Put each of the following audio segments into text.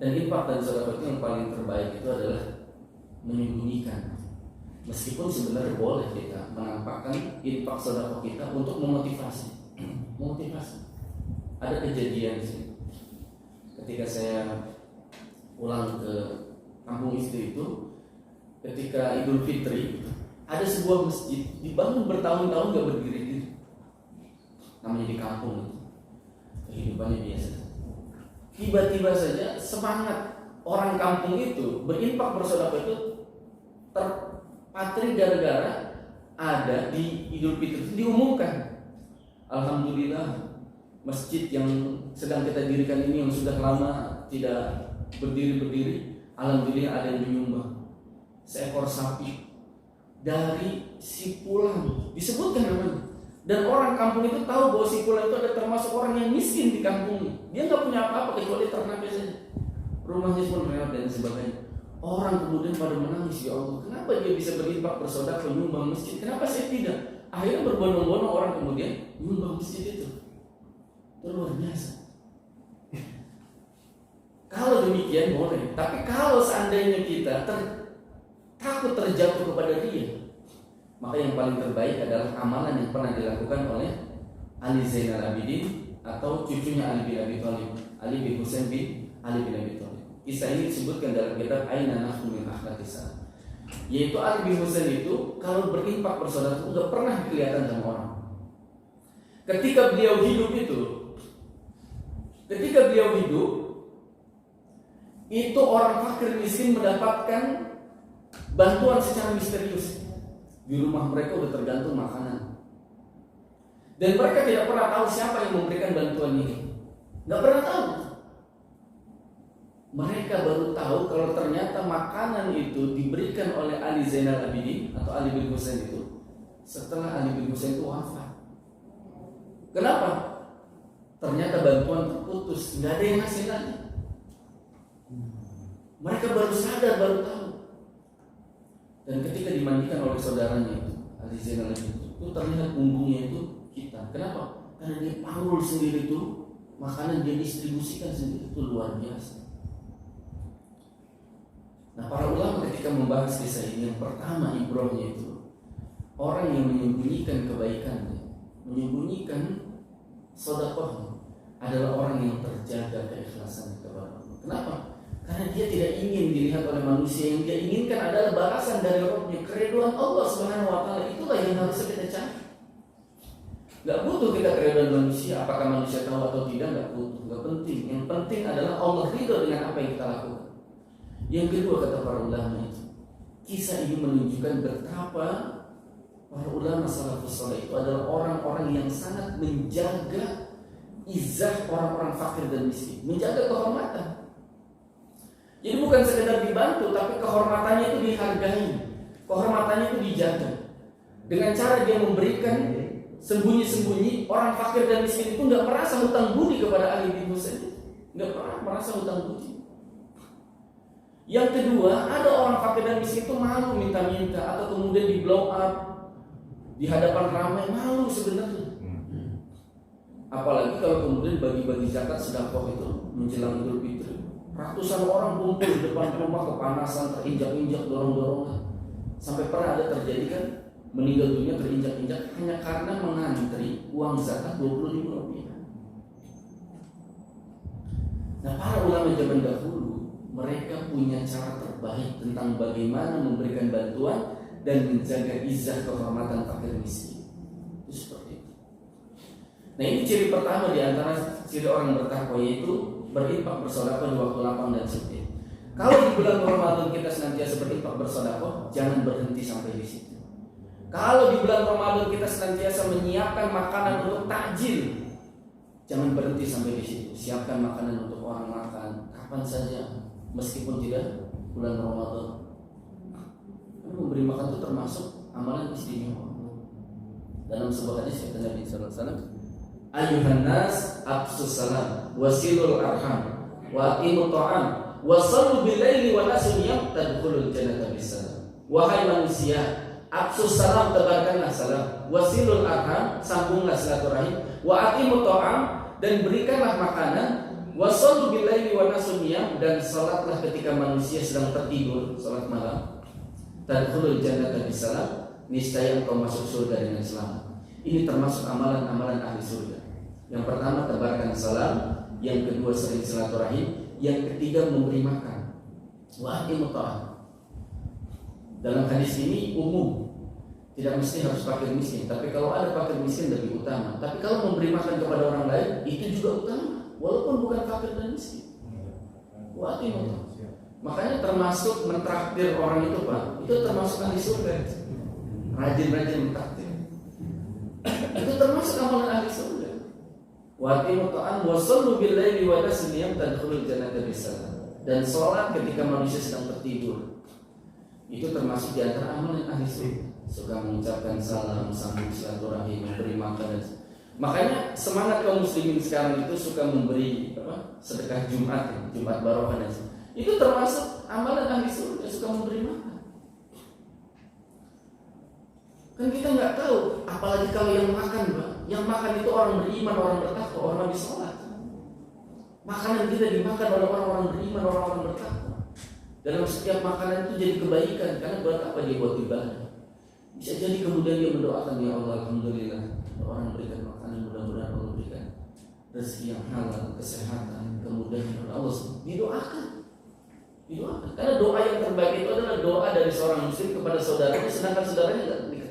Dan infak dan sedekah itu yang paling terbaik itu adalah menyembunyikan. Meskipun sebenarnya boleh kita menampakkan infak sedekah kita untuk memotivasi. Memotivasi. Ada kejadian sih. Ketika saya pulang ke kampung istri itu, ketika Idul Fitri, ada sebuah masjid dibangun bertahun-tahun gak berdiri-diri. Namanya di kampung itu. Kehidupannya biasa. Tiba-tiba saja semangat orang kampung itu berinfak bersedekah itu terpatri gara-gara ada di Idul Fitri diumumkan. Alhamdulillah, masjid yang sedang kita dirikan ini yang sudah lama tidak berdiri, alhamdulillah ada yang menyumbang seekor sapi dari Sipulang, disebutkan namanya. Dan orang kampung itu tahu bahwa Sipulang itu ada termasuk orang yang miskin di kampungnya. Dia nggak punya apa-apa kecuali ternak saja. Rumahnya pun reot dan sebagainya. Orang kemudian pada menangis, ya Allah, kenapa dia bisa berinfak bersedekah menyumbang masjid? Kenapa saya tidak? Akhirnya berbondong-bondong orang kemudian menyumbang masjid itu. Itu luar biasa. Kalau demikian boleh, tapi kalau seandainya kita takut terjatuh kepada dia, maka yang paling terbaik adalah amalan yang pernah dilakukan oleh Ali Zainal Abidin atau cucunya Ali bin Abi Thalib, Ali bin Husain bin Ali bin Abi Thalib. Kisah ini disebutkan dalam kitab Aina Nahnu min Akhlaqis Salaf. Yaitu Ali bin Husain itu kalau berinfak bersedekah itu enggak pernah kelihatan sama orang. Ketika beliau hidup itu orang fakir miskin mendapatkan bantuan secara misterius. Di rumah mereka udah tergantung makanan. Dan mereka tidak pernah tahu siapa yang memberikan bantuan ini. Gak pernah tahu. Mereka baru tahu kalau ternyata makanan itu diberikan oleh Ali Zainal Abidin atau Ali bin Husain itu setelah Ali bin Husain itu wafat. Kenapa? Ternyata bantuan terputus, gak ada yang ngasih lagi. Mereka baru sadar, baru tahu. Dan ketika dimandikan oleh saudaranya itu, Ali Zainal Abidin itu terlihat punggungnya itu hitam. Kenapa? Karena dia panggul sendiri itu, makanan dia distribusikan sendiri, itu luar biasa. Nah, para ulama ketika membahas kisah ini, yang pertama ibrahnya itu orang yang menyembunyikan kebaikannya, menyembunyikan sedekahnya adalah orang yang terjaga keikhlasannya kepada Allah. Kenapa? Karena dia tidak ingin dilihat oleh manusia. Yang dia inginkan adalah balasan dari Rabbnya, keriduan Allah Subhanahu wa Ta'ala. Itulah yang harus kita cari. Gak butuh kita keriduan manusia. Apakah manusia tahu atau tidak, gak butuh, gak penting. Yang penting adalah Allah ridho dengan apa yang kita lakukan. Yang kedua, kata para ulama itu, kisah ini menunjukkan betapa para ulama salafus saleh itu adalah orang-orang yang sangat menjaga izzah orang-orang fakir dan miskin, menjaga kehormatan. Jadi bukan sekedar dibantu, tapi kehormatannya itu dihargai, kehormatannya itu dijaga. Dengan cara dia memberikan sembunyi-sembunyi, orang fakir dan miskin itu nggak merasa hutang budi kepada Ali bin Husain, nggak pernah merasa hutang budi. Yang kedua, ada orang fakir dan miskin itu malu minta-minta atau kemudian di blow up di hadapan ramai, malu sebenarnya. Apalagi kalau kemudian bagi-bagi zakat sedekah itu menjelang Idul Fitri. Ratusan orang kumpul di depan rumah kepanasan, terinjak-injak, dorong-dorongan. Sampai pernah ada terjadi kan meninggal dunia terinjak-injak hanya karena mengantri uang zakat 20.000 rupiah. Nah, para ulama zaman dahulu mereka punya cara terbaik tentang bagaimana memberikan bantuan dan menjaga izzah kehormatan fakir miskin. Itu seperti itu. Nah, ini ciri pertama di antara ciri orang bertakwa, yaitu berinfak bersedekah di waktu lapang dan sempit. Kalau di bulan Ramadan kita senantiasa berinfak bersedekah, jangan berhenti sampai di situ. Kalau di bulan Ramadan kita senantiasa menyiapkan makanan untuk takjil, jangan berhenti sampai di situ. Siapkan makanan untuk orang makan kapan saja, meskipun tidak bulan Ramadan. Karena memberi makan itu termasuk amalan istimewa. Dalam sebuah hadis kata Nabi sallallahu alaihi wasallam, "Ayuhan nas absus salam wasilul arham wa aqimut ta'am wa sallu bil laili wa nasu niyam tadkhulul jannata bisalam." Wahai manusia, absus salam, tebarkanlah salam, wasilul arham, sambunglah silaturahim, wa aqimut ta'am, dan berikanlah makanan, Wassallu billaili wa nasu niyam, dan salatlah ketika manusia sedang tertidur, salat malam. Tadkhulul jannata bisalam, niscaya engkau masuk surga dengan selamat. Ini termasuk amalan-amalan ahli surga. Yang pertama tebarkan salam, yang kedua sering silaturahim, yang ketiga memberi makan. Wa aqimu ta'am. Dalam hadis ini umum, tidak mesti harus fakir miskin, tapi kalau ada fakir miskin lebih utama. Tapi kalau memberi makan kepada orang lain itu juga utama, walaupun bukan fakir dan miskin. Wa aqimu ta'am. Makanya termasuk mentraktir orang itu, Pak, itu termasuk ahli surga. Rajin-rajin mentraktir. Itu termasuk amalan ahli surga. Wa aqimu ta'am wa sallu bil laili wa tasniyam tadkhulul jannata bisalam. Dan sholat ketika manusia sedang tertidur, itu termasuk di antara amalan ahli surga. Suka mengucapkan salam, sambung silaturahim, memberi makan. Makanya semangat kaum muslimin sekarang itu suka memberi sedekah Jumat, Jumat barokah dan itu termasuk amalan ahli surga, suka memberi makan. Kan kita nggak tahu, apalagi kalau yang makan, Pak. Yang makan itu orang beriman, orang bertakwa, orang habis sholat. Makanan kita dimakan oleh orang-orang beriman, orang-orang bertakwa. Dalam setiap makanan itu jadi kebaikan, karena buat apa dia buat ibadah. Bisa jadi kemudian dia mendoakan, ya Allah, alhamdulillah, orang berikan makanan, mudah-mudahan Allah berikan rezeki yang halal, kesehatan, kemudian Allah didoakan. Karena doa yang terbaik itu adalah doa dari seorang muslim kepada saudaranya, sedangkan saudaranya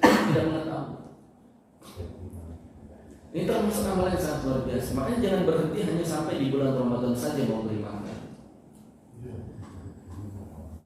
tidak mengetahui. Ini termasuk amalan yang sangat luar biasa. Makanya jangan berhenti hanya sampai di bulan Ramadan saja mau beri